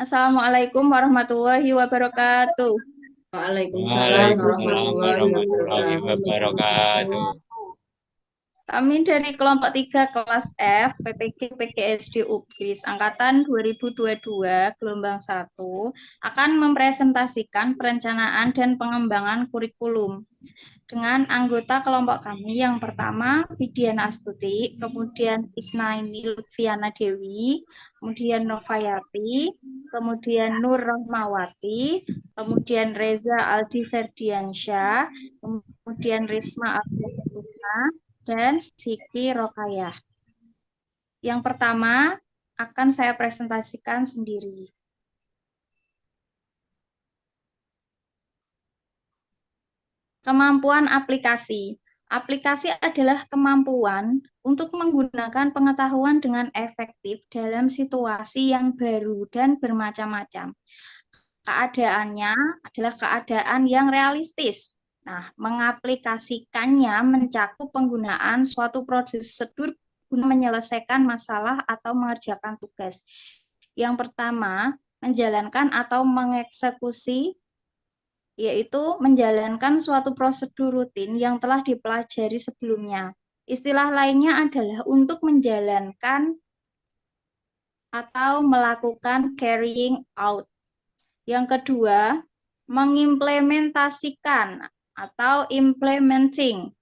Assalamualaikum warahmatullahi wabarakatuh. Waalaikumsalam Waalaikumsalam warahmatullahi warahmatullahi wabarakatuh. wabarakatuh. Kami dari kelompok 3 kelas F PPG PGSD UGRIS angkatan 2022 gelombang 1 akan mempresentasikan perencanaan dan pengembangan kurikulum dengan anggota kelompok kami yang pertama Widiana Astuti, kemudian Isnaini Lutfiana Dewi, kemudian Novayati, kemudian Nur Rahmawati, kemudian Reza Aldi Ferdiansyah, kemudian Risma Abdullah, dan Siki Rokayah. Yang pertama akan saya presentasikan sendiri. Kemampuan aplikasi. Aplikasi adalah kemampuan untuk menggunakan pengetahuan dengan efektif dalam situasi yang baru dan bermacam-macam. Keadaannya adalah keadaan yang realistis. Nah, mengaplikasikannya mencakup penggunaan suatu prosedur guna menyelesaikan masalah atau mengerjakan tugas. Yang pertama, menjalankan atau mengeksekusi yaitu menjalankan suatu prosedur rutin yang telah dipelajari sebelumnya. Istilah lainnya adalah untuk menjalankan atau melakukan carrying out. Yang kedua, mengimplementasikan atau implementing,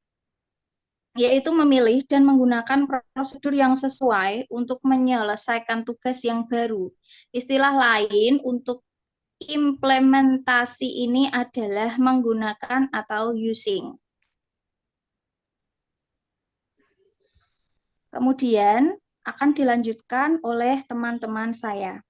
yaitu memilih dan menggunakan prosedur yang sesuai untuk menyelesaikan tugas yang baru. Istilah lain untuk implementasi ini adalah menggunakan atau using. Kemudian akan dilanjutkan oleh teman-teman saya.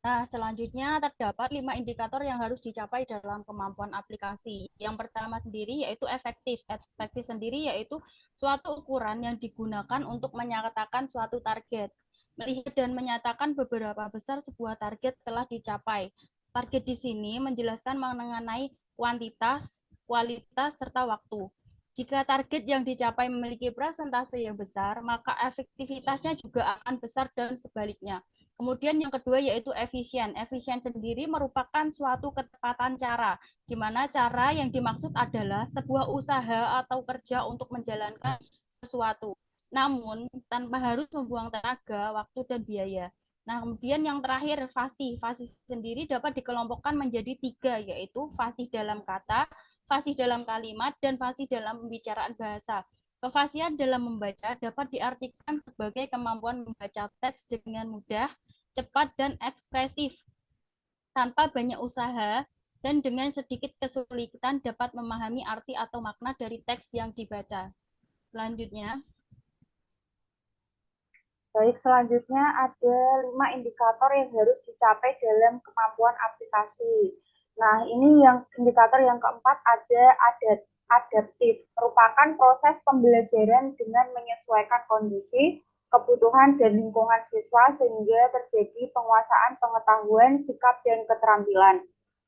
Nah, selanjutnya terdapat 5 indikator yang harus dicapai dalam kemampuan aplikasi. Yang pertama sendiri yaitu efektif. Efektif sendiri yaitu suatu ukuran yang digunakan untuk menyatakan suatu target. Melihat dan menyatakan beberapa besar sebuah target telah dicapai. Target di sini menjelaskan mengenai kuantitas, kualitas, serta waktu. Jika target yang dicapai memiliki persentase yang besar, maka efektivitasnya juga akan besar dan sebaliknya. Kemudian yang kedua yaitu efisien. Efisien sendiri merupakan suatu ketepatan cara, di mana cara yang dimaksud adalah sebuah usaha atau kerja untuk menjalankan sesuatu, namun tanpa harus membuang tenaga, waktu, dan biaya. Nah, kemudian yang terakhir fasih. Fasih sendiri dapat dikelompokkan menjadi 3, yaitu fasih dalam kata, fasih dalam kalimat, dan fasih dalam pembicaraan bahasa. Kefasihan dalam membaca dapat diartikan sebagai kemampuan membaca teks dengan mudah, cepat, dan ekspresif, tanpa banyak usaha, dan dengan sedikit kesulitan dapat memahami arti atau makna dari teks yang dibaca. Selanjutnya, Baik, selanjutnya ada 5 indikator yang harus dicapai dalam kemampuan aplikasi. Nah, ini yang indikator yang keempat ada adaptif, merupakan proses pembelajaran dengan menyesuaikan kondisi, kebutuhan, dan lingkungan siswa sehingga terjadi penguasaan pengetahuan, sikap, dan keterampilan.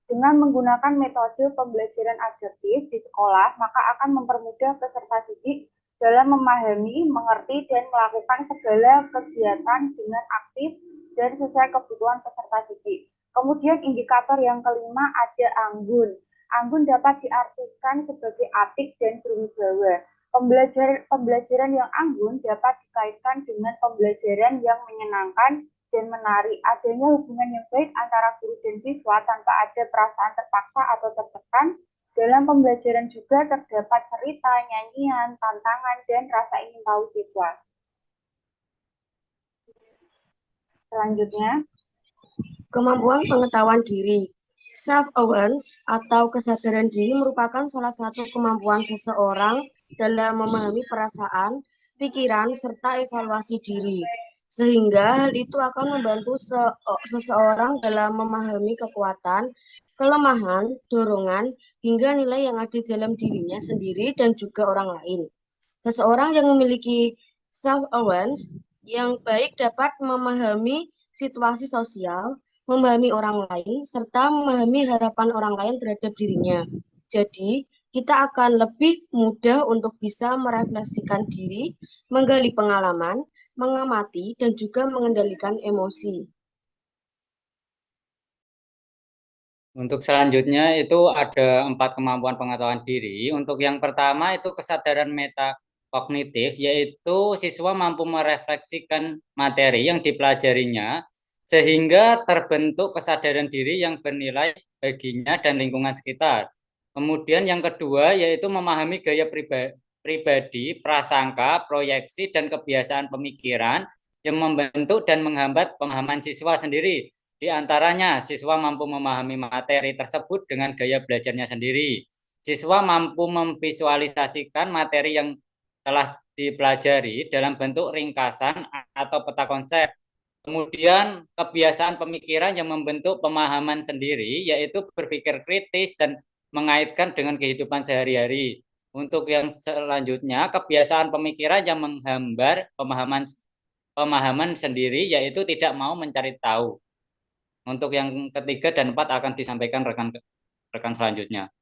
Dengan menggunakan metode pembelajaran adaptif di sekolah, maka akan mempermudah peserta didik dalam memahami, mengerti, dan melakukan segala kegiatan dengan aktif dan sesuai kebutuhan peserta didik. Kemudian indikator yang kelima ada anggun. Anggun dapat diartikan sebagai apik dan berwibawa. Pembelajaran yang anggun dapat dikaitkan dengan pembelajaran yang menyenangkan dan menarik. Adanya hubungan yang baik antara guru dan siswa tanpa ada perasaan terpaksa atau tertekan. Dalam pembelajaran juga terdapat cerita, nyanyian, tantangan, dan rasa ingin tahu siswa. Selanjutnya, Kemampuan pengetahuan diri. Self-awareness atau kesadaran diri merupakan salah satu kemampuan seseorang dalam memahami perasaan, pikiran, serta evaluasi diri. Sehingga hal itu akan membantu seseorang dalam memahami kekuatan, kelemahan, dorongan, hingga nilai yang ada dalam dirinya sendiri dan juga orang lain. Seseorang yang memiliki self-awareness yang baik dapat memahami situasi sosial, memahami orang lain, serta memahami harapan orang lain terhadap dirinya. Jadi, kita akan lebih mudah untuk bisa merefleksikan diri, menggali pengalaman, mengamati, dan juga mengendalikan emosi. Untuk selanjutnya itu ada 4 kemampuan pengetahuan diri. Untuk yang pertama itu kesadaran metakognitif, yaitu siswa mampu merefleksikan materi yang dipelajarinya sehingga terbentuk kesadaran diri yang bernilai baginya dan lingkungan sekitar. Kemudian yang kedua yaitu memahami gaya pribadi, prasangka, proyeksi, dan kebiasaan pemikiran yang membentuk dan menghambat pemahaman siswa sendiri. Di antaranya, siswa mampu memahami materi tersebut dengan gaya belajarnya sendiri. Siswa mampu memvisualisasikan materi yang telah dipelajari dalam bentuk ringkasan atau peta konsep. Kemudian, kebiasaan pemikiran yang membentuk pemahaman sendiri, yaitu berpikir kritis dan mengaitkan dengan kehidupan sehari-hari. Untuk yang selanjutnya, kebiasaan pemikiran yang menghambar pemahaman sendiri, yaitu tidak mau mencari tahu. Untuk yang ketiga dan empat akan disampaikan rekan selanjutnya.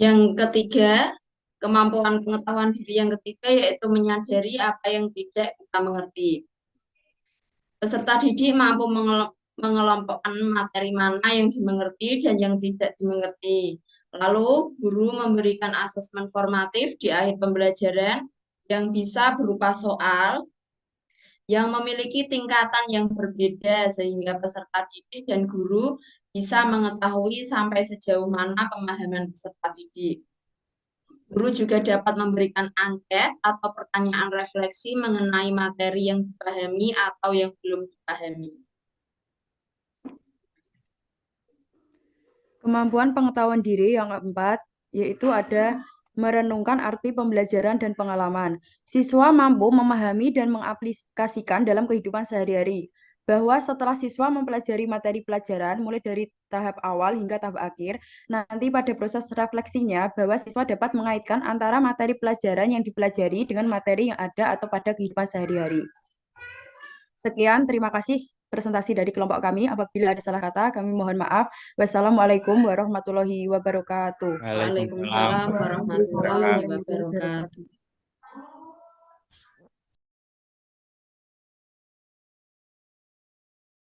Yang ketiga, kemampuan pengetahuan diri yang ketiga yaitu menyadari apa yang tidak kita mengerti. Peserta didik mampu mengelompokkan materi mana yang dimengerti dan yang tidak dimengerti. Lalu, guru memberikan asesmen formatif di akhir pembelajaran yang bisa berupa soal yang memiliki tingkatan yang berbeda sehingga peserta didik dan guru bisa mengetahui sampai sejauh mana pemahaman peserta didik. Guru juga dapat memberikan angket atau pertanyaan refleksi mengenai materi yang dipahami atau yang belum dipahami. Kemampuan pengetahuan diri yang keempat yaitu ada merenungkan arti pembelajaran dan pengalaman. Siswa mampu memahami dan mengaplikasikan dalam kehidupan sehari-hari. Bahwa setelah siswa mempelajari materi pelajaran mulai dari tahap awal hingga tahap akhir, nanti pada proses refleksinya bahwa siswa dapat mengaitkan antara materi pelajaran yang dipelajari dengan materi yang ada atau pada kehidupan sehari-hari. Sekian, terima kasih presentasi dari kelompok kami. Apabila ada salah kata, kami mohon maaf. Wassalamualaikum warahmatullahi wabarakatuh. Waalaikumsalam warahmatullahi wabarakatuh.